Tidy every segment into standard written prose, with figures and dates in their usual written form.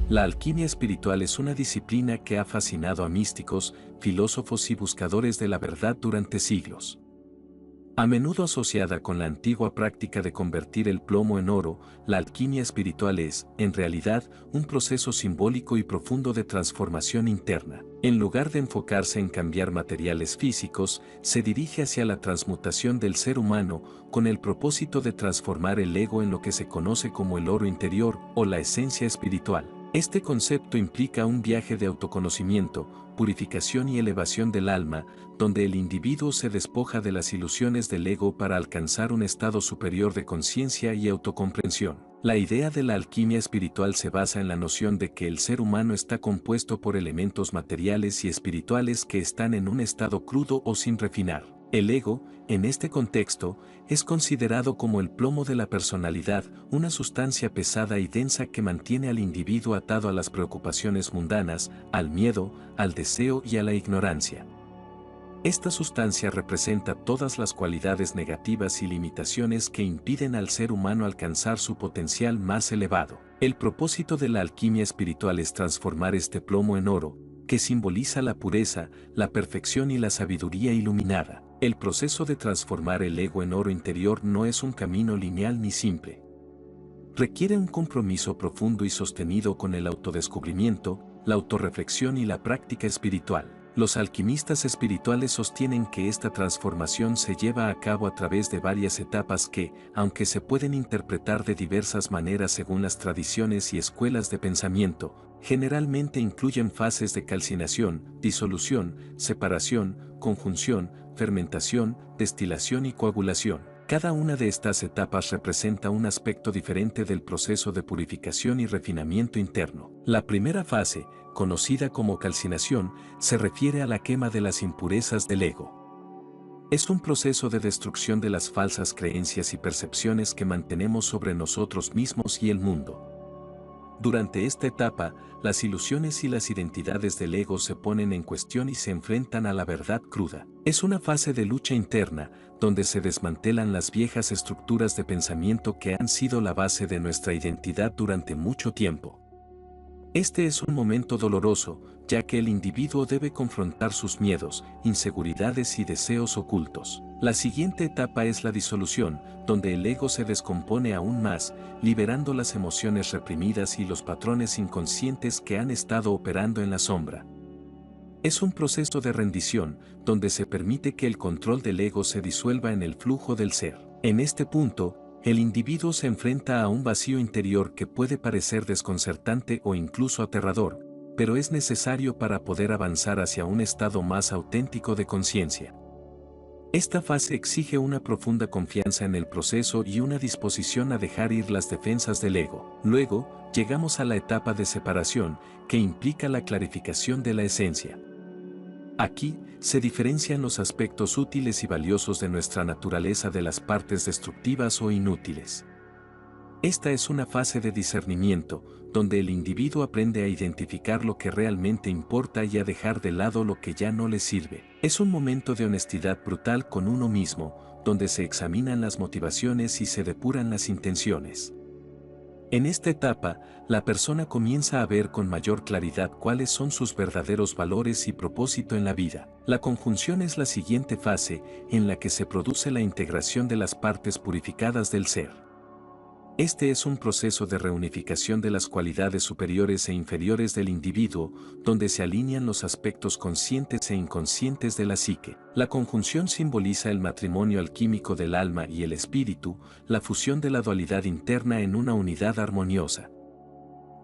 La alquimia espiritual es una disciplina que ha fascinado a místicos, filósofos y buscadores de la verdad durante siglos. A menudo asociada con la antigua práctica de convertir el plomo en oro, la alquimia espiritual es, en realidad, un proceso simbólico y profundo de transformación interna. En lugar de enfocarse en cambiar materiales físicos, se dirige hacia la transmutación del ser humano con el propósito de transformar el ego en lo que se conoce como el oro interior o la esencia espiritual. Este concepto implica un viaje de autoconocimiento, purificación y elevación del alma, donde el individuo se despoja de las ilusiones del ego para alcanzar un estado superior de conciencia y autocomprensión. La idea de la alquimia espiritual se basa en la noción de que el ser humano está compuesto por elementos materiales y espirituales que están en un estado crudo o sin refinar. El ego, en este contexto, es considerado como el plomo de la personalidad, una sustancia pesada y densa que mantiene al individuo atado a las preocupaciones mundanas, al miedo, al deseo y a la ignorancia. Esta sustancia representa todas las cualidades negativas y limitaciones que impiden al ser humano alcanzar su potencial más elevado. El propósito de la alquimia espiritual es transformar este plomo en oro, que simboliza la pureza, la perfección y la sabiduría iluminada. El proceso de transformar el ego en oro interior no es un camino lineal ni simple. Requiere un compromiso profundo y sostenido con el autodescubrimiento, la autorreflexión y la práctica espiritual. Los alquimistas espirituales sostienen que esta transformación se lleva a cabo a través de varias etapas que, aunque se pueden interpretar de diversas maneras según las tradiciones y escuelas de pensamiento, generalmente incluyen fases de calcinación, disolución, separación, conjunción, fermentación, destilación y coagulación. Cada una de estas etapas representa un aspecto diferente del proceso de purificación y refinamiento interno. La primera fase, conocida como calcinación, se refiere a la quema de las impurezas del ego. Es un proceso de destrucción de las falsas creencias y percepciones que mantenemos sobre nosotros mismos y el mundo. Durante esta etapa, las ilusiones y las identidades del ego se ponen en cuestión y se enfrentan a la verdad cruda. Es una fase de lucha interna, donde se desmantelan las viejas estructuras de pensamiento que han sido la base de nuestra identidad durante mucho tiempo. Este es un momento doloroso, ya que el individuo debe confrontar sus miedos, inseguridades y deseos ocultos. La siguiente etapa es la disolución, donde el ego se descompone aún más, liberando las emociones reprimidas y los patrones inconscientes que han estado operando en la sombra. Es un proceso de rendición, donde se permite que el control del ego se disuelva en el flujo del ser. En este punto, el individuo se enfrenta a un vacío interior que puede parecer desconcertante o incluso aterrador, pero es necesario para poder avanzar hacia un estado más auténtico de conciencia. Esta fase exige una profunda confianza en el proceso y una disposición a dejar ir las defensas del ego. Luego, llegamos a la etapa de separación, que implica la clarificación de la esencia. Aquí, se diferencian los aspectos útiles y valiosos de nuestra naturaleza de las partes destructivas o inútiles. Esta es una fase de discernimiento, donde el individuo aprende a identificar lo que realmente importa y a dejar de lado lo que ya no le sirve. Es un momento de honestidad brutal con uno mismo, donde se examinan las motivaciones y se depuran las intenciones. En esta etapa, la persona comienza a ver con mayor claridad cuáles son sus verdaderos valores y propósito en la vida. La conjunción es la siguiente fase, en la que se produce la integración de las partes purificadas del ser. Este es un proceso de reunificación de las cualidades superiores e inferiores del individuo, donde se alinean los aspectos conscientes e inconscientes de la psique. La conjunción simboliza el matrimonio alquímico del alma y el espíritu, la fusión de la dualidad interna en una unidad armoniosa.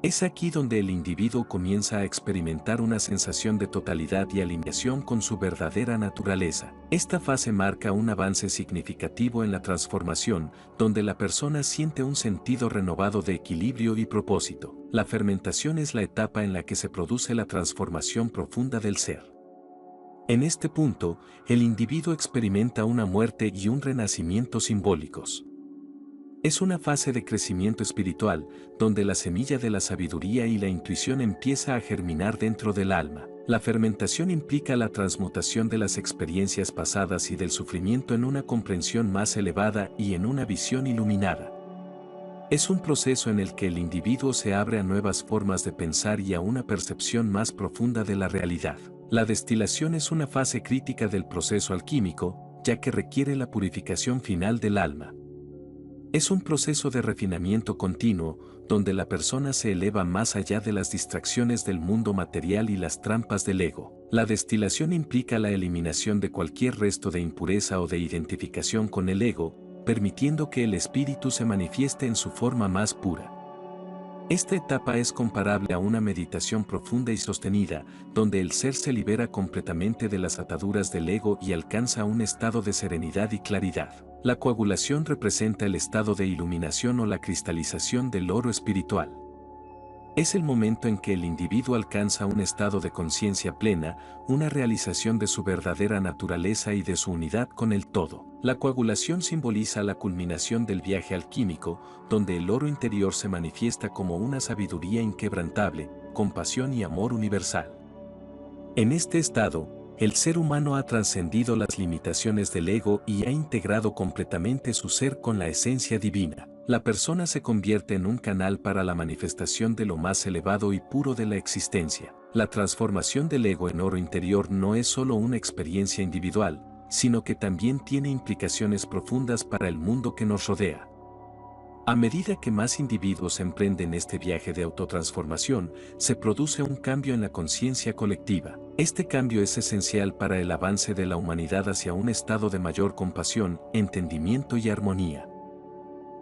Es aquí donde el individuo comienza a experimentar una sensación de totalidad y alineación con su verdadera naturaleza. Esta fase marca un avance significativo en la transformación, donde la persona siente un sentido renovado de equilibrio y propósito. La fermentación es la etapa en la que se produce la transformación profunda del ser. En este punto, el individuo experimenta una muerte y un renacimiento simbólicos. Es una fase de crecimiento espiritual, donde la semilla de la sabiduría y la intuición empieza a germinar dentro del alma. La fermentación implica la transmutación de las experiencias pasadas y del sufrimiento en una comprensión más elevada y en una visión iluminada. Es un proceso en el que el individuo se abre a nuevas formas de pensar y a una percepción más profunda de la realidad. La destilación es una fase crítica del proceso alquímico, ya que requiere la purificación final del alma. Es un proceso de refinamiento continuo, donde la persona se eleva más allá de las distracciones del mundo material y las trampas del ego. La destilación implica la eliminación de cualquier resto de impureza o de identificación con el ego, permitiendo que el espíritu se manifieste en su forma más pura. Esta etapa es comparable a una meditación profunda y sostenida, donde el ser se libera completamente de las ataduras del ego y alcanza un estado de serenidad y claridad. La coagulación representa el estado de iluminación o la cristalización del oro espiritual. Es el momento en que el individuo alcanza un estado de conciencia plena, una realización de su verdadera naturaleza y de su unidad con el todo. La coagulación simboliza la culminación del viaje alquímico, donde el oro interior se manifiesta como una sabiduría inquebrantable, compasión y amor universal. En este estado, el ser humano ha trascendido las limitaciones del ego y ha integrado completamente su ser con la esencia divina. La persona se convierte en un canal para la manifestación de lo más elevado y puro de la existencia. La transformación del ego en oro interior no es solo una experiencia individual, sino que también tiene implicaciones profundas para el mundo que nos rodea. A medida que más individuos emprenden este viaje de autotransformación, se produce un cambio en la conciencia colectiva. Este cambio es esencial para el avance de la humanidad hacia un estado de mayor compasión, entendimiento y armonía.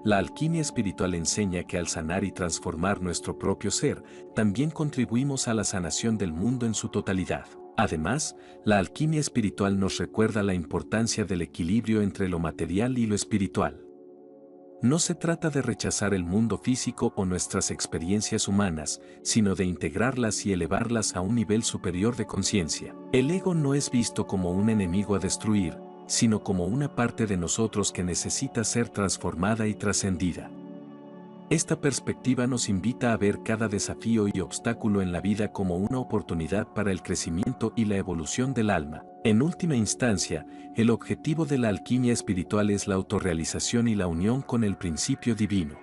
La alquimia espiritual enseña que al sanar y transformar nuestro propio ser, también contribuimos a la sanación del mundo en su totalidad. Además, la alquimia espiritual nos recuerda la importancia del equilibrio entre lo material y lo espiritual. No se trata de rechazar el mundo físico o nuestras experiencias humanas, sino de integrarlas y elevarlas a un nivel superior de conciencia. El ego no es visto como un enemigo a destruir, sino como una parte de nosotros que necesita ser transformada y trascendida. Esta perspectiva nos invita a ver cada desafío y obstáculo en la vida como una oportunidad para el crecimiento y la evolución del alma. En última instancia, el objetivo de la alquimia espiritual es la autorrealización y la unión con el principio divino.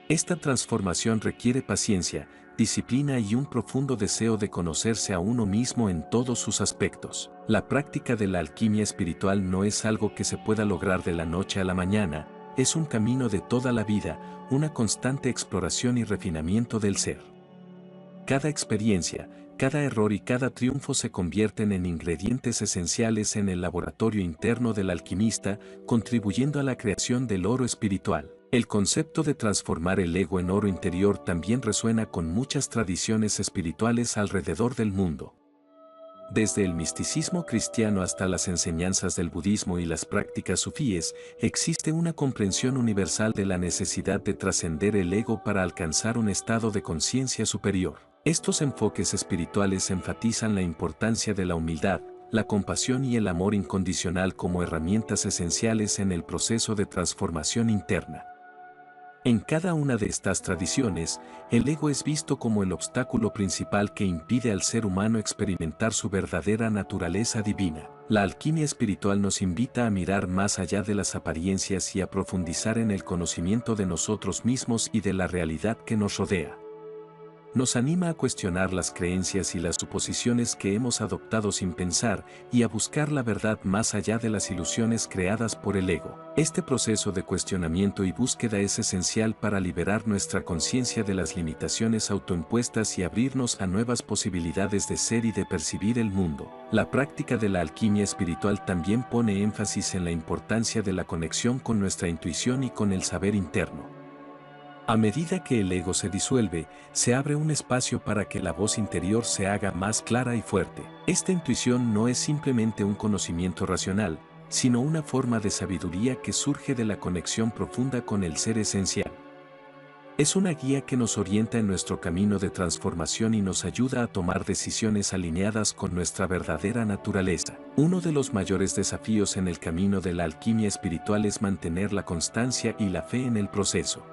Esta transformación requiere paciencia, disciplina y un profundo deseo de conocerse a uno mismo en todos sus aspectos. La práctica de la alquimia espiritual no es algo que se pueda lograr de la noche a la mañana, es un camino de toda la vida, una constante exploración y refinamiento del ser. Cada experiencia, cada error y cada triunfo se convierten en ingredientes esenciales en el laboratorio interno del alquimista, contribuyendo a la creación del oro espiritual. El concepto de transformar el ego en oro interior también resuena con muchas tradiciones espirituales alrededor del mundo. Desde el misticismo cristiano hasta las enseñanzas del budismo y las prácticas sufíes, existe una comprensión universal de la necesidad de trascender el ego para alcanzar un estado de conciencia superior. Estos enfoques espirituales enfatizan la importancia de la humildad, la compasión y el amor incondicional como herramientas esenciales en el proceso de transformación interna. En cada una de estas tradiciones, el ego es visto como el obstáculo principal que impide al ser humano experimentar su verdadera naturaleza divina. La alquimia espiritual nos invita a mirar más allá de las apariencias y a profundizar en el conocimiento de nosotros mismos y de la realidad que nos rodea. Nos anima a cuestionar las creencias y las suposiciones que hemos adoptado sin pensar y a buscar la verdad más allá de las ilusiones creadas por el ego. Este proceso de cuestionamiento y búsqueda es esencial para liberar nuestra conciencia de las limitaciones autoimpuestas y abrirnos a nuevas posibilidades de ser y de percibir el mundo. La práctica de la alquimia espiritual también pone énfasis en la importancia de la conexión con nuestra intuición y con el saber interno. A medida que el ego se disuelve, se abre un espacio para que la voz interior se haga más clara y fuerte. Esta intuición no es simplemente un conocimiento racional, sino una forma de sabiduría que surge de la conexión profunda con el ser esencial. Es una guía que nos orienta en nuestro camino de transformación y nos ayuda a tomar decisiones alineadas con nuestra verdadera naturaleza. Uno de los mayores desafíos en el camino de la alquimia espiritual es mantener la constancia y la fe en el proceso.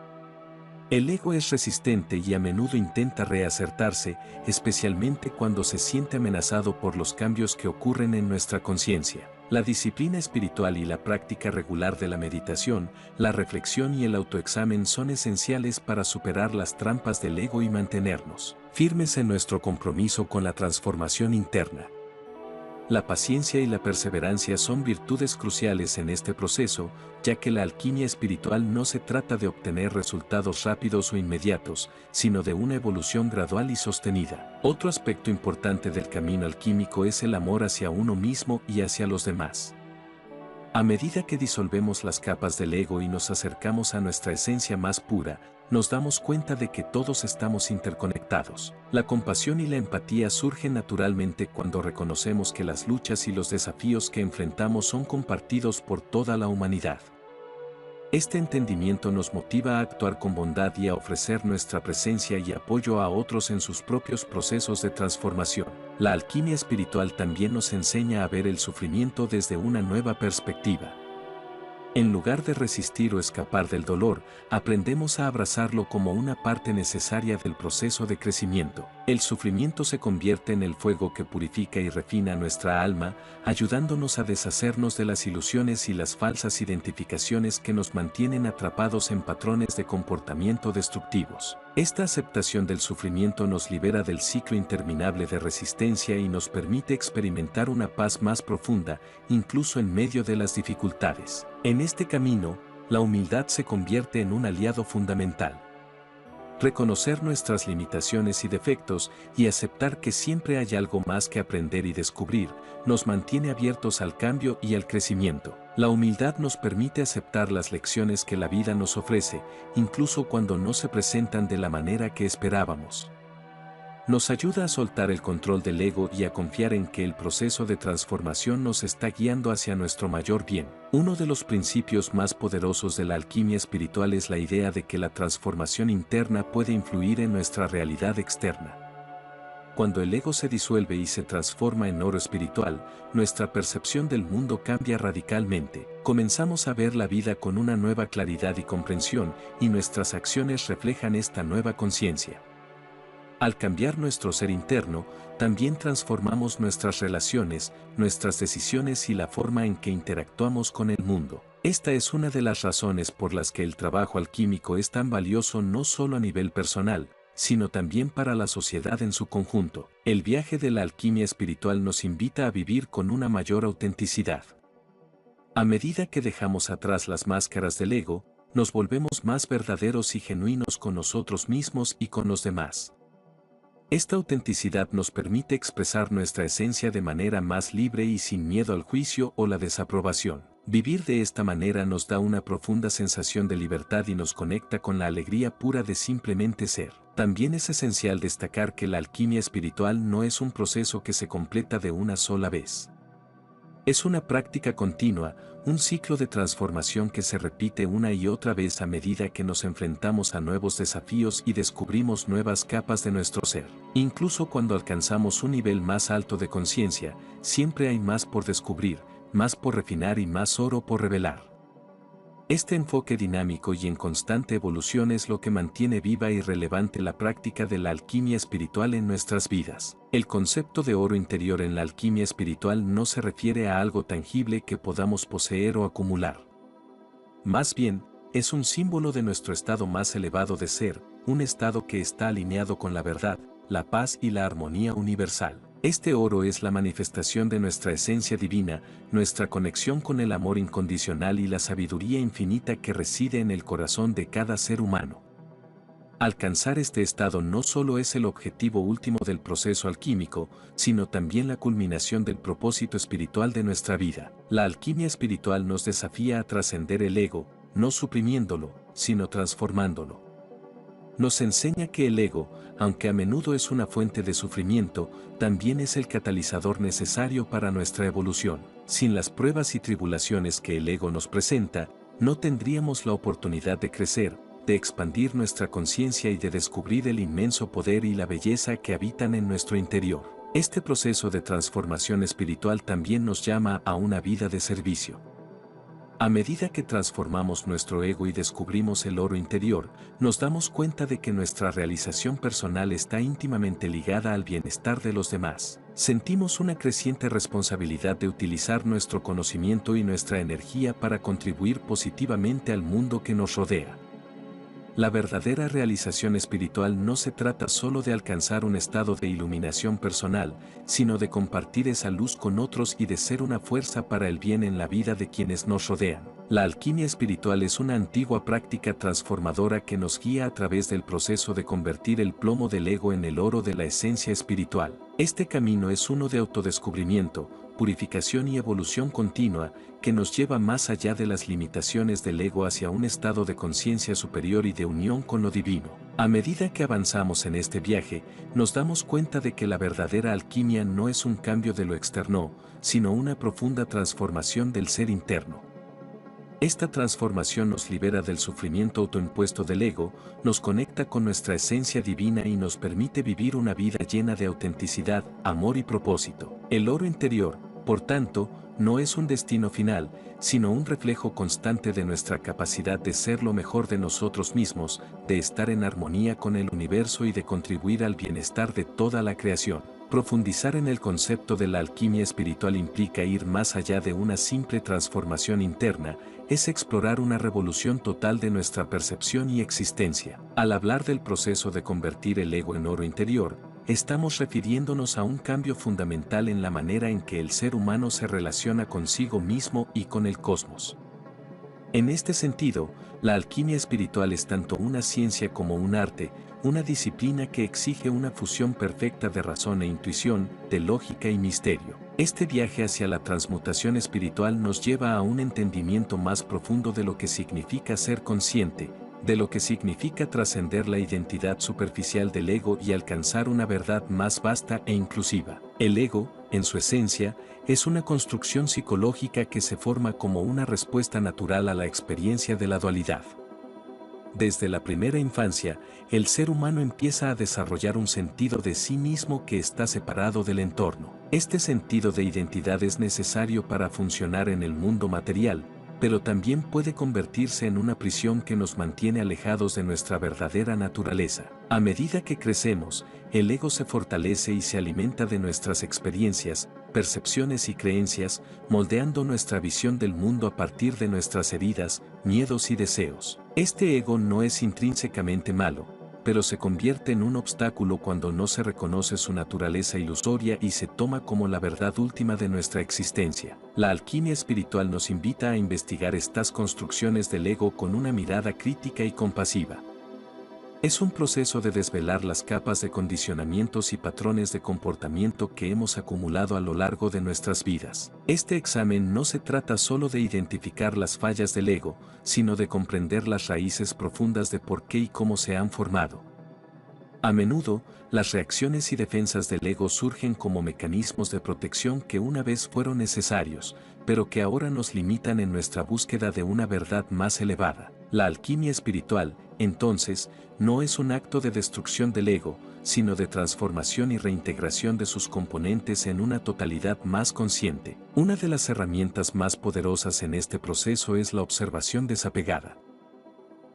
El ego es resistente y a menudo intenta reacertarse, especialmente cuando se siente amenazado por los cambios que ocurren en nuestra conciencia. La disciplina espiritual y la práctica regular de la meditación, la reflexión y el autoexamen son esenciales para superar las trampas del ego y mantenernos firmes en nuestro compromiso con la transformación interna. La paciencia y la perseverancia son virtudes cruciales en este proceso, ya que la alquimia espiritual no se trata de obtener resultados rápidos o inmediatos, sino de una evolución gradual y sostenida. Otro aspecto importante del camino alquímico es el amor hacia uno mismo y hacia los demás. A medida que disolvemos las capas del ego y nos acercamos a nuestra esencia más pura, nos damos cuenta de que todos estamos interconectados. La compasión y la empatía surgen naturalmente cuando reconocemos que las luchas y los desafíos que enfrentamos son compartidos por toda la humanidad. Este entendimiento nos motiva a actuar con bondad y a ofrecer nuestra presencia y apoyo a otros en sus propios procesos de transformación. La alquimia espiritual también nos enseña a ver el sufrimiento desde una nueva perspectiva. En lugar de resistir o escapar del dolor, aprendemos a abrazarlo como una parte necesaria del proceso de crecimiento. El sufrimiento se convierte en el fuego que purifica y refina nuestra alma, ayudándonos a deshacernos de las ilusiones y las falsas identificaciones que nos mantienen atrapados en patrones de comportamiento destructivos. Esta aceptación del sufrimiento nos libera del ciclo interminable de resistencia y nos permite experimentar una paz más profunda, incluso en medio de las dificultades. En este camino, la humildad se convierte en un aliado fundamental. Reconocer nuestras limitaciones y defectos y aceptar que siempre hay algo más que aprender y descubrir, nos mantiene abiertos al cambio y al crecimiento. La humildad nos permite aceptar las lecciones que la vida nos ofrece, incluso cuando no se presentan de la manera que esperábamos. Nos ayuda a soltar el control del ego y a confiar en que el proceso de transformación nos está guiando hacia nuestro mayor bien. Uno de los principios más poderosos de la alquimia espiritual es la idea de que la transformación interna puede influir en nuestra realidad externa. Cuando el ego se disuelve y se transforma en oro espiritual, nuestra percepción del mundo cambia radicalmente. Comenzamos a ver la vida con una nueva claridad y comprensión, y nuestras acciones reflejan esta nueva conciencia. Al cambiar nuestro ser interno, también transformamos nuestras relaciones, nuestras decisiones y la forma en que interactuamos con el mundo. Esta es una de las razones por las que el trabajo alquímico es tan valioso no solo a nivel personal, sino también para la sociedad en su conjunto. El viaje de la alquimia espiritual nos invita a vivir con una mayor autenticidad. A medida que dejamos atrás las máscaras del ego, nos volvemos más verdaderos y genuinos con nosotros mismos y con los demás. Esta autenticidad nos permite expresar nuestra esencia de manera más libre y sin miedo al juicio o la desaprobación. Vivir de esta manera nos da una profunda sensación de libertad y nos conecta con la alegría pura de simplemente ser. También es esencial destacar que la alquimia espiritual no es un proceso que se completa de una sola vez. Es una práctica continua, un ciclo de transformación que se repite una y otra vez a medida que nos enfrentamos a nuevos desafíos y descubrimos nuevas capas de nuestro ser. Incluso cuando alcanzamos un nivel más alto de conciencia, siempre hay más por descubrir, más por refinar y más oro por revelar. Este enfoque dinámico y en constante evolución es lo que mantiene viva y relevante la práctica de la alquimia espiritual en nuestras vidas. El concepto de oro interior en la alquimia espiritual no se refiere a algo tangible que podamos poseer o acumular. Más bien, es un símbolo de nuestro estado más elevado de ser, un estado que está alineado con la verdad, la paz y la armonía universal. Este oro es la manifestación de nuestra esencia divina, nuestra conexión con el amor incondicional y la sabiduría infinita que reside en el corazón de cada ser humano. Alcanzar este estado no solo es el objetivo último del proceso alquímico, sino también la culminación del propósito espiritual de nuestra vida. La alquimia espiritual nos desafía a trascender el ego, no suprimiéndolo, sino transformándolo. Nos enseña que el ego, aunque a menudo es una fuente de sufrimiento, también es el catalizador necesario para nuestra evolución. Sin las pruebas y tribulaciones que el ego nos presenta, no tendríamos la oportunidad de crecer, de expandir nuestra conciencia y de descubrir el inmenso poder y la belleza que habitan en nuestro interior. Este proceso de transformación espiritual también nos llama a una vida de servicio. A medida que transformamos nuestro ego y descubrimos el oro interior, nos damos cuenta de que nuestra realización personal está íntimamente ligada al bienestar de los demás. Sentimos una creciente responsabilidad de utilizar nuestro conocimiento y nuestra energía para contribuir positivamente al mundo que nos rodea. La verdadera realización espiritual no se trata solo de alcanzar un estado de iluminación personal, sino de compartir esa luz con otros y de ser una fuerza para el bien en la vida de quienes nos rodean. La alquimia espiritual es una antigua práctica transformadora que nos guía a través del proceso de convertir el plomo del ego en el oro de la esencia espiritual. Este camino es uno de autodescubrimiento, purificación y evolución continua, que nos lleva más allá de las limitaciones del ego hacia un estado de conciencia superior y de unión con lo divino. A medida que avanzamos en este viaje, nos damos cuenta de que la verdadera alquimia no es un cambio de lo externo, sino una profunda transformación del ser interno. Esta transformación nos libera del sufrimiento autoimpuesto del ego, nos conecta con nuestra esencia divina y nos permite vivir una vida llena de autenticidad, amor y propósito. El oro interior, por tanto, no es un destino final, sino un reflejo constante de nuestra capacidad de ser lo mejor de nosotros mismos, de estar en armonía con el universo y de contribuir al bienestar de toda la creación. Profundizar en el concepto de la alquimia espiritual implica ir más allá de una simple transformación interna, es explorar una revolución total de nuestra percepción y existencia. Al hablar del proceso de convertir el ego en oro interior, estamos refiriéndonos a un cambio fundamental en la manera en que el ser humano se relaciona consigo mismo y con el cosmos. En este sentido, la alquimia espiritual es tanto una ciencia como un arte, una disciplina que exige una fusión perfecta de razón e intuición, de lógica y misterio. Este viaje hacia la transmutación espiritual nos lleva a un entendimiento más profundo de lo que significa ser consciente, de lo que significa trascender la identidad superficial del ego y alcanzar una verdad más vasta e inclusiva. El ego, en su esencia, es una construcción psicológica que se forma como una respuesta natural a la experiencia de la dualidad. Desde la primera infancia, el ser humano empieza a desarrollar un sentido de sí mismo que está separado del entorno. Este sentido de identidad es necesario para funcionar en el mundo material, pero también puede convertirse en una prisión que nos mantiene alejados de nuestra verdadera naturaleza. A medida que crecemos, el ego se fortalece y se alimenta de nuestras experiencias, percepciones y creencias, moldeando nuestra visión del mundo a partir de nuestras heridas, miedos y deseos. Este ego no es intrínsecamente malo, pero se convierte en un obstáculo cuando no se reconoce su naturaleza ilusoria y se toma como la verdad última de nuestra existencia. La alquimia espiritual nos invita a investigar estas construcciones del ego con una mirada crítica y compasiva. Es un proceso de desvelar las capas de condicionamientos y patrones de comportamiento que hemos acumulado a lo largo de nuestras vidas. Este examen no se trata solo de identificar las fallas del ego, sino de comprender las raíces profundas de por qué y cómo se han formado. A menudo, las reacciones y defensas del ego surgen como mecanismos de protección que una vez fueron necesarios, pero que ahora nos limitan en nuestra búsqueda de una verdad más elevada. La alquimia espiritual, entonces, no es un acto de destrucción del ego, sino de transformación y reintegración de sus componentes en una totalidad más consciente. Una de las herramientas más poderosas en este proceso es la observación desapegada.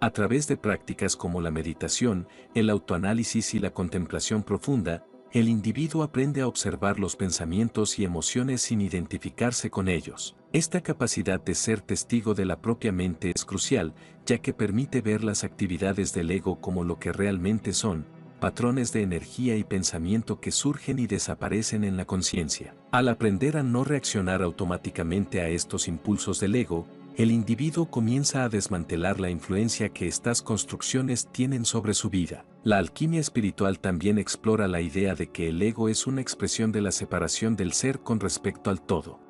A través de prácticas como la meditación, el autoanálisis y la contemplación profunda, el individuo aprende a observar los pensamientos y emociones sin identificarse con ellos. Esta capacidad de ser testigo de la propia mente es crucial, ya que permite ver las actividades del ego como lo que realmente son, patrones de energía y pensamiento que surgen y desaparecen en la conciencia. Al aprender a no reaccionar automáticamente a estos impulsos del ego, el individuo comienza a desmantelar la influencia que estas construcciones tienen sobre su vida. La alquimia espiritual también explora la idea de que el ego es una expresión de la separación del ser con respecto al todo.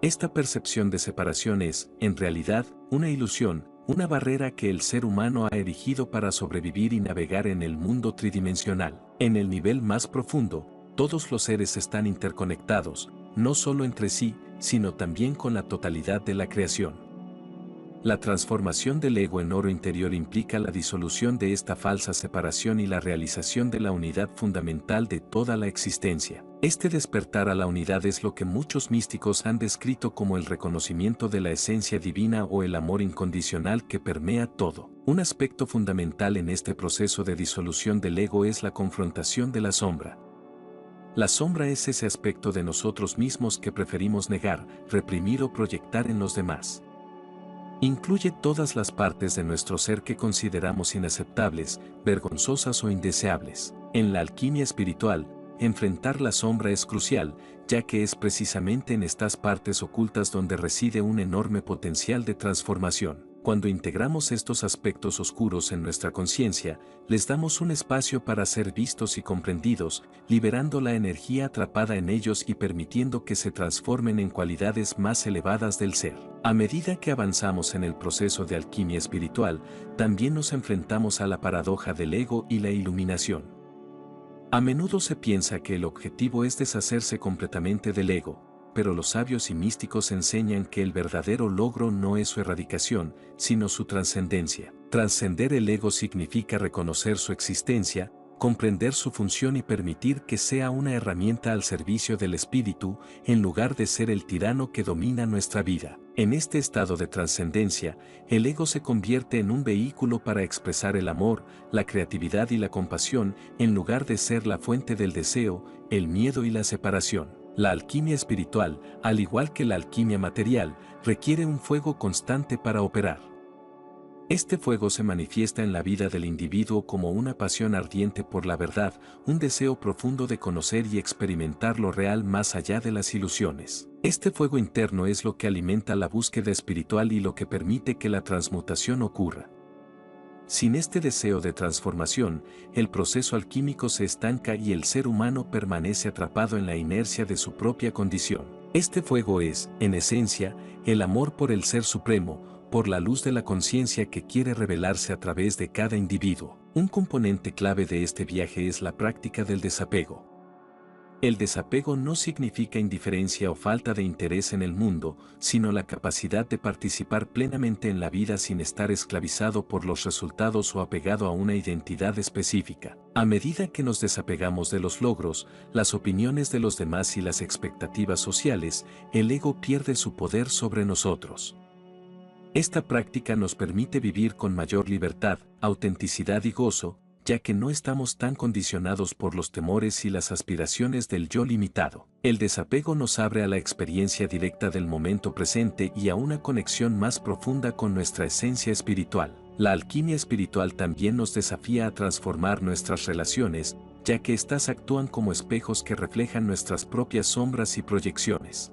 Esta percepción de separación es, en realidad, una ilusión, una barrera que el ser humano ha erigido para sobrevivir y navegar en el mundo tridimensional. En el nivel más profundo, todos los seres están interconectados, no solo entre sí, sino también con la totalidad de la creación. La transformación del ego en oro interior implica la disolución de esta falsa separación y la realización de la unidad fundamental de toda la existencia. Este despertar a la unidad es lo que muchos místicos han descrito como el reconocimiento de la esencia divina o el amor incondicional que permea todo. Un aspecto fundamental en este proceso de disolución del ego es la confrontación de la sombra. La sombra es ese aspecto de nosotros mismos que preferimos negar, reprimir o proyectar en los demás. Incluye todas las partes de nuestro ser que consideramos inaceptables, vergonzosas o indeseables. En la alquimia espiritual, enfrentar la sombra es crucial, ya que es precisamente en estas partes ocultas donde reside un enorme potencial de transformación. Cuando integramos estos aspectos oscuros en nuestra conciencia, les damos un espacio para ser vistos y comprendidos, liberando la energía atrapada en ellos y permitiendo que se transformen en cualidades más elevadas del ser. A medida que avanzamos en el proceso de alquimia espiritual, también nos enfrentamos a la paradoja del ego y la iluminación. A menudo se piensa que el objetivo es deshacerse completamente del ego, pero los sabios y místicos enseñan que el verdadero logro no es su erradicación, sino su trascendencia. Trascender el ego significa reconocer su existencia, comprender su función y permitir que sea una herramienta al servicio del espíritu, en lugar de ser el tirano que domina nuestra vida. En este estado de trascendencia, el ego se convierte en un vehículo para expresar el amor, la creatividad y la compasión, en lugar de ser la fuente del deseo, el miedo y la separación. La alquimia espiritual, al igual que la alquimia material, requiere un fuego constante para operar. Este fuego se manifiesta en la vida del individuo como una pasión ardiente por la verdad, un deseo profundo de conocer y experimentar lo real más allá de las ilusiones. Este fuego interno es lo que alimenta la búsqueda espiritual y lo que permite que la transmutación ocurra. Sin este deseo de transformación, el proceso alquímico se estanca y el ser humano permanece atrapado en la inercia de su propia condición. Este fuego es, en esencia, el amor por el Ser Supremo, por la luz de la conciencia que quiere revelarse a través de cada individuo. Un componente clave de este viaje es la práctica del desapego. El desapego no significa indiferencia o falta de interés en el mundo, sino la capacidad de participar plenamente en la vida sin estar esclavizado por los resultados o apegado a una identidad específica. A medida que nos desapegamos de los logros, las opiniones de los demás y las expectativas sociales, el ego pierde su poder sobre nosotros. Esta práctica nos permite vivir con mayor libertad, autenticidad y gozo, ya que no estamos tan condicionados por los temores y las aspiraciones del yo limitado. El desapego nos abre a la experiencia directa del momento presente y a una conexión más profunda con nuestra esencia espiritual. La alquimia espiritual también nos desafía a transformar nuestras relaciones, ya que éstas actúan como espejos que reflejan nuestras propias sombras y proyecciones.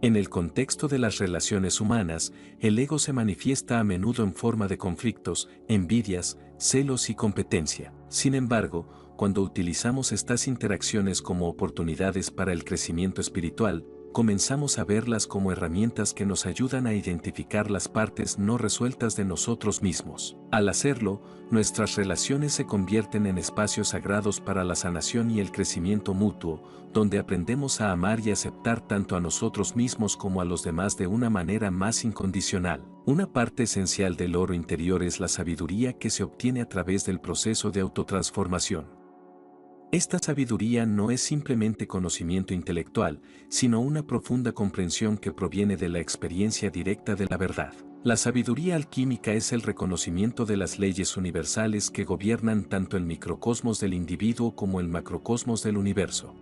En el contexto de las relaciones humanas, el ego se manifiesta a menudo en forma de conflictos, envidias, celos y competencia. Sin embargo, cuando utilizamos estas interacciones como oportunidades para el crecimiento espiritual, comenzamos a verlas como herramientas que nos ayudan a identificar las partes no resueltas de nosotros mismos. Al hacerlo, nuestras relaciones se convierten en espacios sagrados para la sanación y el crecimiento mutuo, donde aprendemos a amar y aceptar tanto a nosotros mismos como a los demás de una manera más incondicional. Una parte esencial del oro interior es la sabiduría que se obtiene a través del proceso de autotransformación. Esta sabiduría no es simplemente conocimiento intelectual, sino una profunda comprensión que proviene de la experiencia directa de la verdad. La sabiduría alquímica es el reconocimiento de las leyes universales que gobiernan tanto el microcosmos del individuo como el macrocosmos del universo.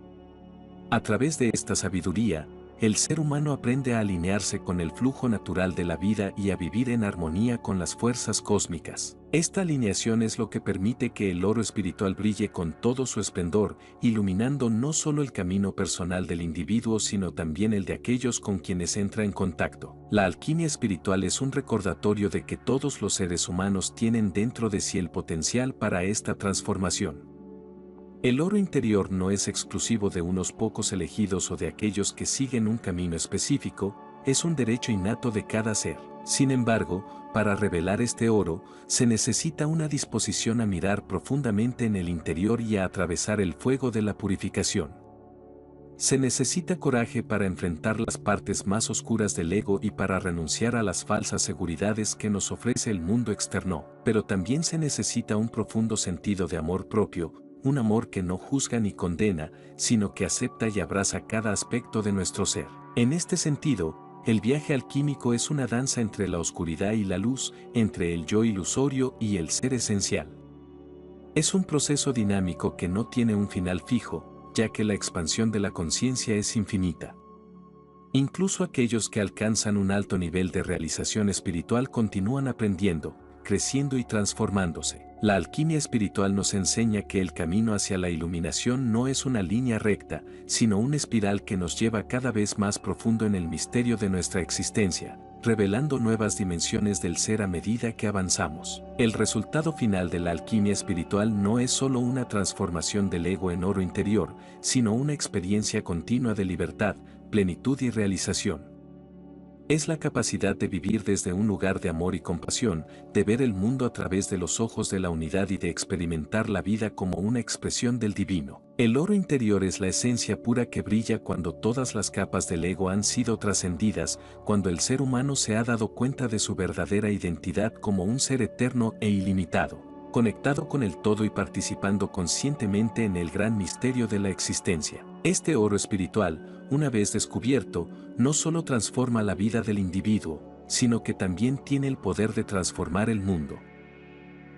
A través de esta sabiduría, el ser humano aprende a alinearse con el flujo natural de la vida y a vivir en armonía con las fuerzas cósmicas. Esta alineación es lo que permite que el oro espiritual brille con todo su esplendor, iluminando no solo el camino personal del individuo sino también el de aquellos con quienes entra en contacto. La alquimia espiritual es un recordatorio de que todos los seres humanos tienen dentro de sí el potencial para esta transformación. El oro interior no es exclusivo de unos pocos elegidos o de aquellos que siguen un camino específico, es un derecho innato de cada ser. Sin embargo, para revelar este oro, se necesita una disposición a mirar profundamente en el interior y a atravesar el fuego de la purificación. Se necesita coraje para enfrentar las partes más oscuras del ego y para renunciar a las falsas seguridades que nos ofrece el mundo externo, pero también se necesita un profundo sentido de amor propio, un amor que no juzga ni condena, sino que acepta y abraza cada aspecto de nuestro ser. En este sentido, el viaje alquímico es una danza entre la oscuridad y la luz, entre el yo ilusorio y el ser esencial. Es un proceso dinámico que no tiene un final fijo, ya que la expansión de la conciencia es infinita. Incluso aquellos que alcanzan un alto nivel de realización espiritual continúan aprendiendo, creciendo y transformándose. La alquimia espiritual nos enseña que el camino hacia la iluminación no es una línea recta, sino una espiral que nos lleva cada vez más profundo en el misterio de nuestra existencia, revelando nuevas dimensiones del ser a medida que avanzamos. El resultado final de la alquimia espiritual no es solo una transformación del ego en oro interior, sino una experiencia continua de libertad, plenitud y realización. Es la capacidad de vivir desde un lugar de amor y compasión, de ver el mundo a través de los ojos de la unidad y de experimentar la vida como una expresión del divino. El oro interior es la esencia pura que brilla cuando todas las capas del ego han sido trascendidas, cuando el ser humano se ha dado cuenta de su verdadera identidad como un ser eterno e ilimitado, conectado con el todo y participando conscientemente en el gran misterio de la existencia. Este oro espiritual, una vez descubierto, no solo transforma la vida del individuo, sino que también tiene el poder de transformar el mundo.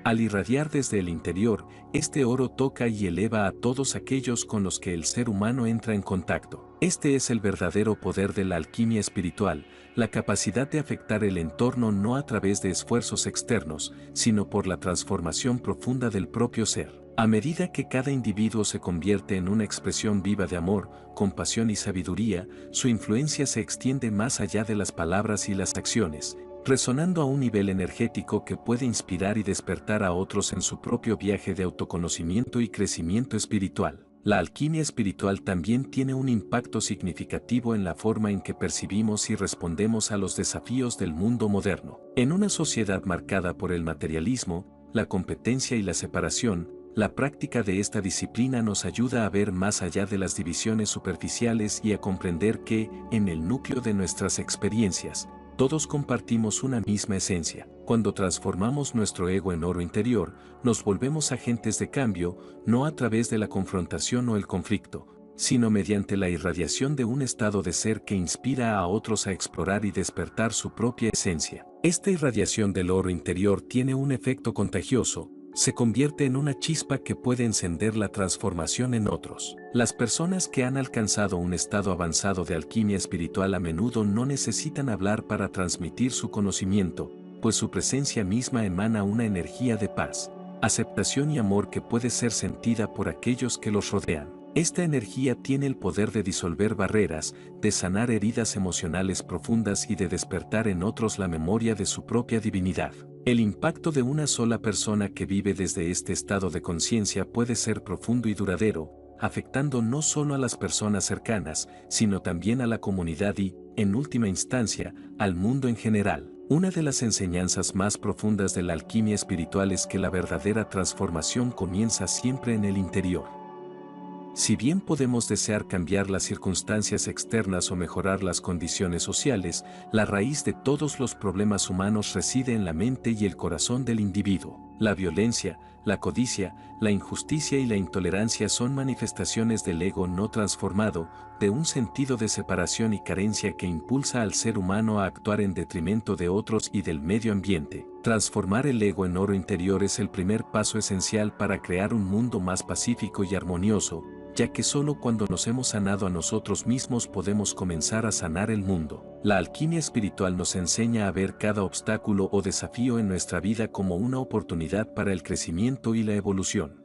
Al irradiar desde el interior, este oro toca y eleva a todos aquellos con los que el ser humano entra en contacto. Este es el verdadero poder de la alquimia espiritual, la capacidad de afectar el entorno no a través de esfuerzos externos, sino por la transformación profunda del propio ser. A medida que cada individuo se convierte en una expresión viva de amor, compasión y sabiduría, su influencia se extiende más allá de las palabras y las acciones, resonando a un nivel energético que puede inspirar y despertar a otros en su propio viaje de autoconocimiento y crecimiento espiritual. La alquimia espiritual también tiene un impacto significativo en la forma en que percibimos y respondemos a los desafíos del mundo moderno. En una sociedad marcada por el materialismo, la competencia y la separación, la práctica de esta disciplina nos ayuda a ver más allá de las divisiones superficiales y a comprender que, en el núcleo de nuestras experiencias, todos compartimos una misma esencia. Cuando transformamos nuestro ego en oro interior, nos volvemos agentes de cambio, no a través de la confrontación o el conflicto, sino mediante la irradiación de un estado de ser que inspira a otros a explorar y despertar su propia esencia. Esta irradiación del oro interior tiene un efecto contagioso, se convierte en una chispa que puede encender la transformación en otros. Las personas que han alcanzado un estado avanzado de alquimia espiritual a menudo no necesitan hablar para transmitir su conocimiento, pues su presencia misma emana una energía de paz, aceptación y amor que puede ser sentida por aquellos que los rodean. Esta energía tiene el poder de disolver barreras, de sanar heridas emocionales profundas y de despertar en otros la memoria de su propia divinidad. El impacto de una sola persona que vive desde este estado de conciencia puede ser profundo y duradero, afectando no solo a las personas cercanas, sino también a la comunidad y, en última instancia, al mundo en general. Una de las enseñanzas más profundas de la alquimia espiritual es que la verdadera transformación comienza siempre en el interior. Si bien podemos desear cambiar las circunstancias externas o mejorar las condiciones sociales, la raíz de todos los problemas humanos reside en la mente y el corazón del individuo. La violencia, la codicia, la injusticia y la intolerancia son manifestaciones del ego no transformado, de un sentido de separación y carencia que impulsa al ser humano a actuar en detrimento de otros y del medio ambiente. Transformar el ego en oro interior es el primer paso esencial para crear un mundo más pacífico y armonioso, ya que solo cuando nos hemos sanado a nosotros mismos podemos comenzar a sanar el mundo. La alquimia espiritual nos enseña a ver cada obstáculo o desafío en nuestra vida como una oportunidad para el crecimiento y la evolución.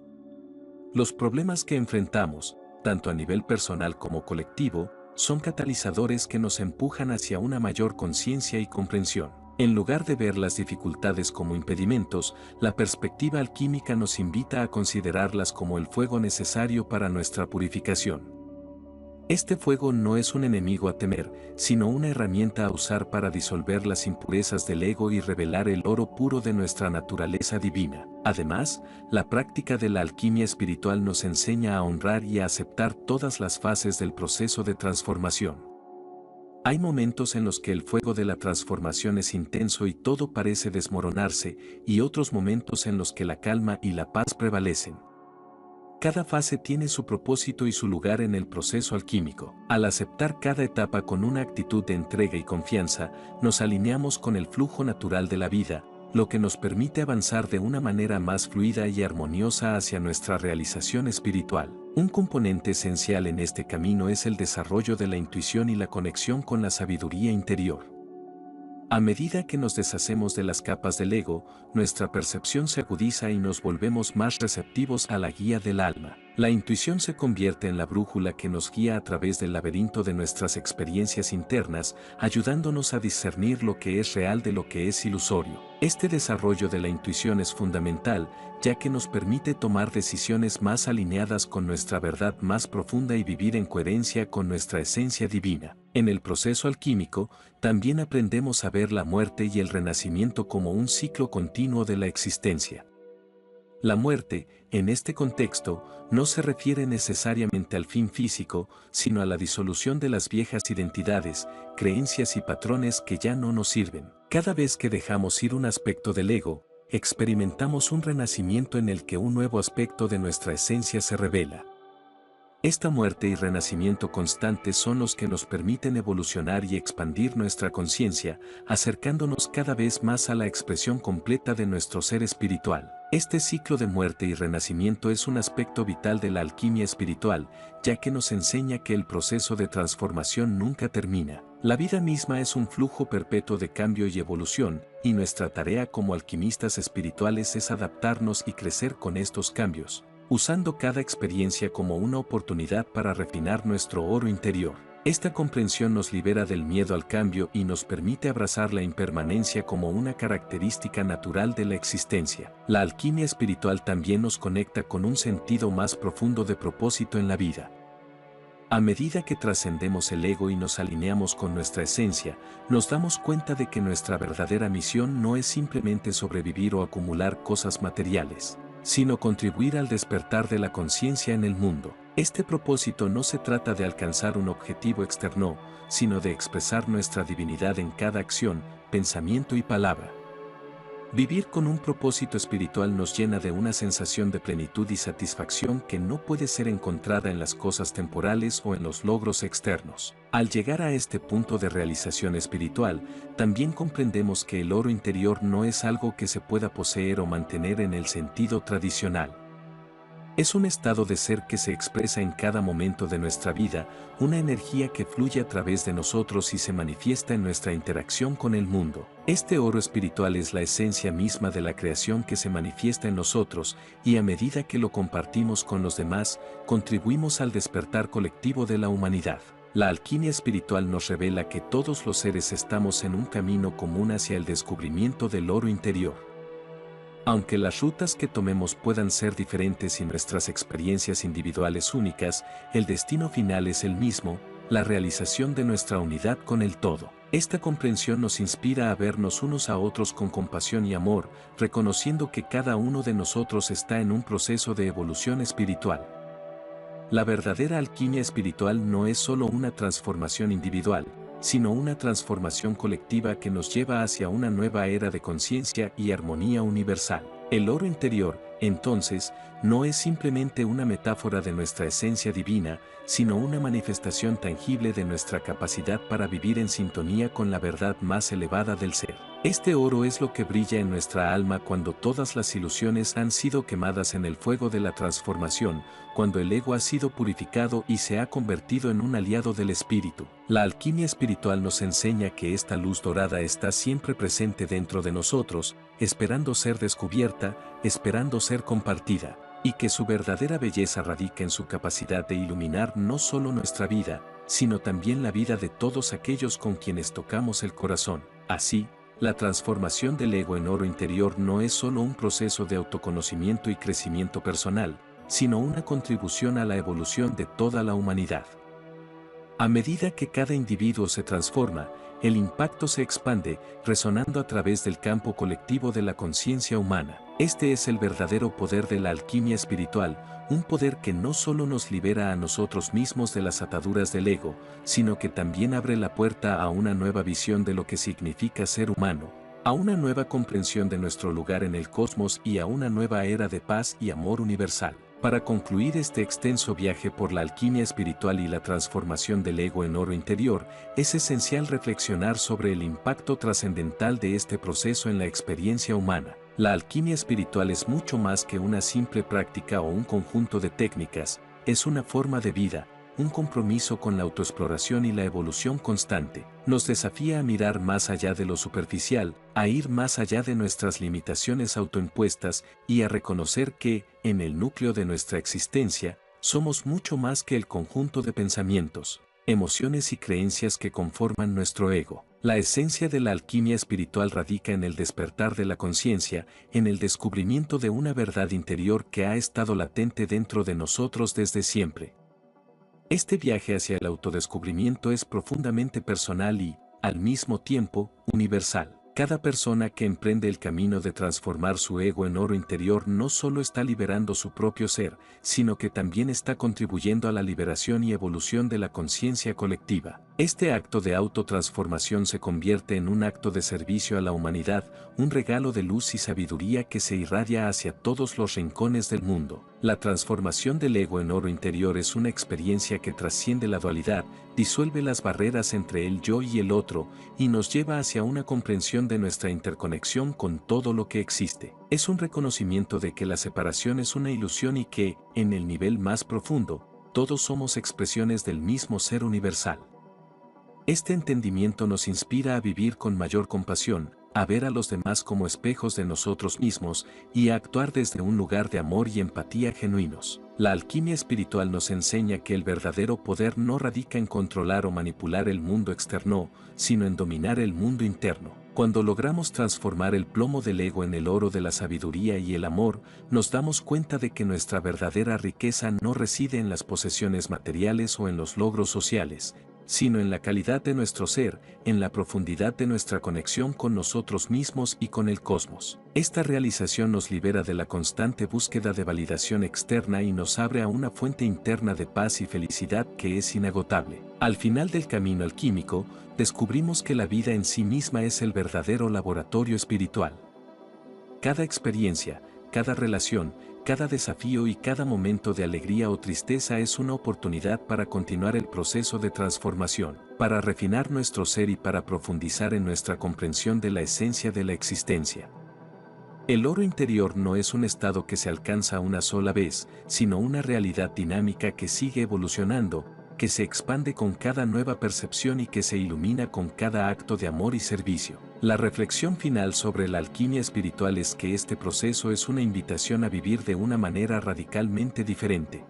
Los problemas que enfrentamos, tanto a nivel personal como colectivo, son catalizadores que nos empujan hacia una mayor conciencia y comprensión. En lugar de ver las dificultades como impedimentos, la perspectiva alquímica nos invita a considerarlas como el fuego necesario para nuestra purificación. Este fuego no es un enemigo a temer, sino una herramienta a usar para disolver las impurezas del ego y revelar el oro puro de nuestra naturaleza divina. Además, la práctica de la alquimia espiritual nos enseña a honrar y a aceptar todas las fases del proceso de transformación. Hay momentos en los que el fuego de la transformación es intenso y todo parece desmoronarse, y otros momentos en los que la calma y la paz prevalecen. Cada fase tiene su propósito y su lugar en el proceso alquímico. Al aceptar cada etapa con una actitud de entrega y confianza, nos alineamos con el flujo natural de la vida, lo que nos permite avanzar de una manera más fluida y armoniosa hacia nuestra realización espiritual. Un componente esencial en este camino es el desarrollo de la intuición y la conexión con la sabiduría interior. A medida que nos deshacemos de las capas del ego, nuestra percepción se agudiza y nos volvemos más receptivos a la guía del alma. La intuición se convierte en la brújula que nos guía a través del laberinto de nuestras experiencias internas, ayudándonos a discernir lo que es real de lo que es ilusorio. Este desarrollo de la intuición es fundamental, ya que nos permite tomar decisiones más alineadas con nuestra verdad más profunda y vivir en coherencia con nuestra esencia divina. En el proceso alquímico, también aprendemos a ver la muerte y el renacimiento como un ciclo continuo de la existencia. La muerte, en este contexto, no se refiere necesariamente al fin físico, sino a la disolución de las viejas identidades, creencias y patrones que ya no nos sirven. Cada vez que dejamos ir un aspecto del ego, experimentamos un renacimiento en el que un nuevo aspecto de nuestra esencia se revela. Esta muerte y renacimiento constantes son los que nos permiten evolucionar y expandir nuestra conciencia, acercándonos cada vez más a la expresión completa de nuestro ser espiritual. Este ciclo de muerte y renacimiento es un aspecto vital de la alquimia espiritual, ya que nos enseña que el proceso de transformación nunca termina. La vida misma es un flujo perpetuo de cambio y evolución, y nuestra tarea como alquimistas espirituales es adaptarnos y crecer con estos cambios, usando cada experiencia como una oportunidad para refinar nuestro oro interior. Esta comprensión nos libera del miedo al cambio y nos permite abrazar la impermanencia como una característica natural de la existencia. La alquimia espiritual también nos conecta con un sentido más profundo de propósito en la vida. A medida que trascendemos el ego y nos alineamos con nuestra esencia, nos damos cuenta de que nuestra verdadera misión no es simplemente sobrevivir o acumular cosas materiales, sino contribuir al despertar de la conciencia en el mundo. Este propósito no se trata de alcanzar un objetivo externo, sino de expresar nuestra divinidad en cada acción, pensamiento y palabra. Vivir con un propósito espiritual nos llena de una sensación de plenitud y satisfacción que no puede ser encontrada en las cosas temporales o en los logros externos. Al llegar a este punto de realización espiritual, también comprendemos que el oro interior no es algo que se pueda poseer o mantener en el sentido tradicional. Es un estado de ser que se expresa en cada momento de nuestra vida, una energía que fluye a través de nosotros y se manifiesta en nuestra interacción con el mundo. Este oro espiritual es la esencia misma de la creación que se manifiesta en nosotros, y a medida que lo compartimos con los demás, contribuimos al despertar colectivo de la humanidad. La alquimia espiritual nos revela que todos los seres estamos en un camino común hacia el descubrimiento del oro interior. Aunque las rutas que tomemos puedan ser diferentes y nuestras experiencias individuales únicas, el destino final es el mismo, la realización de nuestra unidad con el todo. Esta comprensión nos inspira a vernos unos a otros con compasión y amor, reconociendo que cada uno de nosotros está en un proceso de evolución espiritual. La verdadera alquimia espiritual no es solo una transformación individual, sino una transformación colectiva que nos lleva hacia una nueva era de conciencia y armonía universal. El oro interior, entonces, no es simplemente una metáfora de nuestra esencia divina, sino una manifestación tangible de nuestra capacidad para vivir en sintonía con la verdad más elevada del ser. Este oro es lo que brilla en nuestra alma cuando todas las ilusiones han sido quemadas en el fuego de la transformación, cuando el ego ha sido purificado y se ha convertido en un aliado del espíritu. La alquimia espiritual nos enseña que esta luz dorada está siempre presente dentro de nosotros, esperando ser descubierta, esperando ser compartida, y que su verdadera belleza radica en su capacidad de iluminar no solo nuestra vida, sino también la vida de todos aquellos con quienes tocamos el corazón. Así, la transformación del ego en oro interior no es solo un proceso de autoconocimiento y crecimiento personal, sino una contribución a la evolución de toda la humanidad. A medida que cada individuo se transforma, el impacto se expande, resonando a través del campo colectivo de la conciencia humana. Este es el verdadero poder de la alquimia espiritual, un poder que no solo nos libera a nosotros mismos de las ataduras del ego, sino que también abre la puerta a una nueva visión de lo que significa ser humano, a una nueva comprensión de nuestro lugar en el cosmos y a una nueva era de paz y amor universal. Para concluir este extenso viaje por la alquimia espiritual y la transformación del ego en oro interior, es esencial reflexionar sobre el impacto trascendental de este proceso en la experiencia humana. La alquimia espiritual es mucho más que una simple práctica o un conjunto de técnicas, es una forma de vida, un compromiso con la autoexploración y la evolución constante. Nos desafía a mirar más allá de lo superficial, a ir más allá de nuestras limitaciones autoimpuestas y a reconocer que, en el núcleo de nuestra existencia, somos mucho más que el conjunto de pensamientos, emociones y creencias que conforman nuestro ego. La esencia de la alquimia espiritual radica en el despertar de la conciencia, en el descubrimiento de una verdad interior que ha estado latente dentro de nosotros desde siempre. Este viaje hacia el autodescubrimiento es profundamente personal y, al mismo tiempo, universal. Cada persona que emprende el camino de transformar su ego en oro interior no solo está liberando su propio ser, sino que también está contribuyendo a la liberación y evolución de la conciencia colectiva. Este acto de autotransformación se convierte en un acto de servicio a la humanidad, un regalo de luz y sabiduría que se irradia hacia todos los rincones del mundo. La transformación del ego en oro interior es una experiencia que trasciende la dualidad, disuelve las barreras entre el yo y el otro, y nos lleva hacia una comprensión de nuestra interconexión con todo lo que existe. Es un reconocimiento de que la separación es una ilusión y que, en el nivel más profundo, todos somos expresiones del mismo ser universal. Este entendimiento nos inspira a vivir con mayor compasión, a ver a los demás como espejos de nosotros mismos y a actuar desde un lugar de amor y empatía genuinos. La alquimia espiritual nos enseña que el verdadero poder no radica en controlar o manipular el mundo externo, sino en dominar el mundo interno. Cuando logramos transformar el plomo del ego en el oro de la sabiduría y el amor, nos damos cuenta de que nuestra verdadera riqueza no reside en las posesiones materiales o en los logros sociales, sino en la calidad de nuestro ser, en la profundidad de nuestra conexión con nosotros mismos y con el cosmos. Esta realización nos libera de la constante búsqueda de validación externa y nos abre a una fuente interna de paz y felicidad que es inagotable. Al final del camino alquímico, descubrimos que la vida en sí misma es el verdadero laboratorio espiritual. Cada experiencia, cada relación, cada desafío y cada momento de alegría o tristeza es una oportunidad para continuar el proceso de transformación, para refinar nuestro ser y para profundizar en nuestra comprensión de la esencia de la existencia. El oro interior no es un estado que se alcanza una sola vez, sino una realidad dinámica que sigue evolucionando, que se expande con cada nueva percepción y que se ilumina con cada acto de amor y servicio. La reflexión final sobre la alquimia espiritual es que este proceso es una invitación a vivir de una manera radicalmente diferente.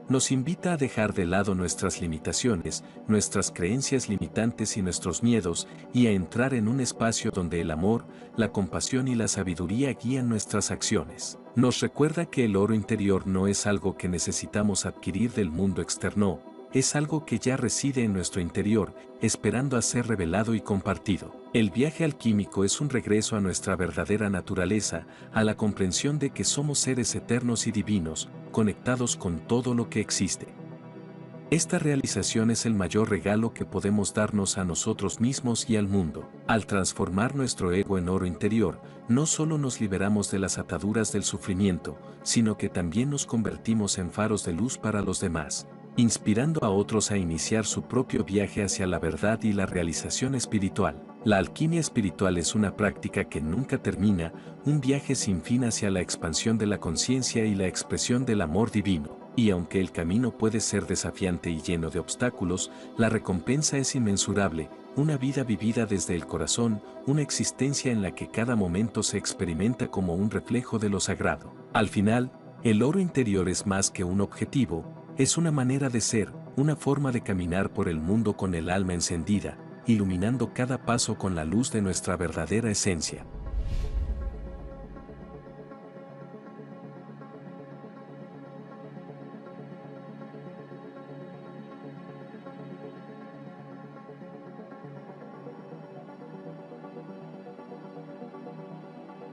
Nos invita a dejar de lado nuestras limitaciones, nuestras creencias limitantes y nuestros miedos, y a entrar en un espacio donde el amor, la compasión y la sabiduría guían nuestras acciones. Nos recuerda que el oro interior no es algo que necesitamos adquirir del mundo externo, es algo que ya reside en nuestro interior, esperando a ser revelado y compartido. El viaje alquímico es un regreso a nuestra verdadera naturaleza, a la comprensión de que somos seres eternos y divinos, conectados con todo lo que existe. Esta realización es el mayor regalo que podemos darnos a nosotros mismos y al mundo. Al transformar nuestro ego en oro interior, no solo nos liberamos de las ataduras del sufrimiento, sino que también nos convertimos en faros de luz para los demás, inspirando a otros a iniciar su propio viaje hacia la verdad y la realización espiritual. La alquimia espiritual es una práctica que nunca termina, un viaje sin fin hacia la expansión de la conciencia y la expresión del amor divino. Y aunque el camino puede ser desafiante y lleno de obstáculos, la recompensa es inmensurable, una vida vivida desde el corazón, una existencia en la que cada momento se experimenta como un reflejo de lo sagrado. Al final, el oro interior es más que un objetivo, es una manera de ser, una forma de caminar por el mundo con el alma encendida, iluminando cada paso con la luz de nuestra verdadera esencia.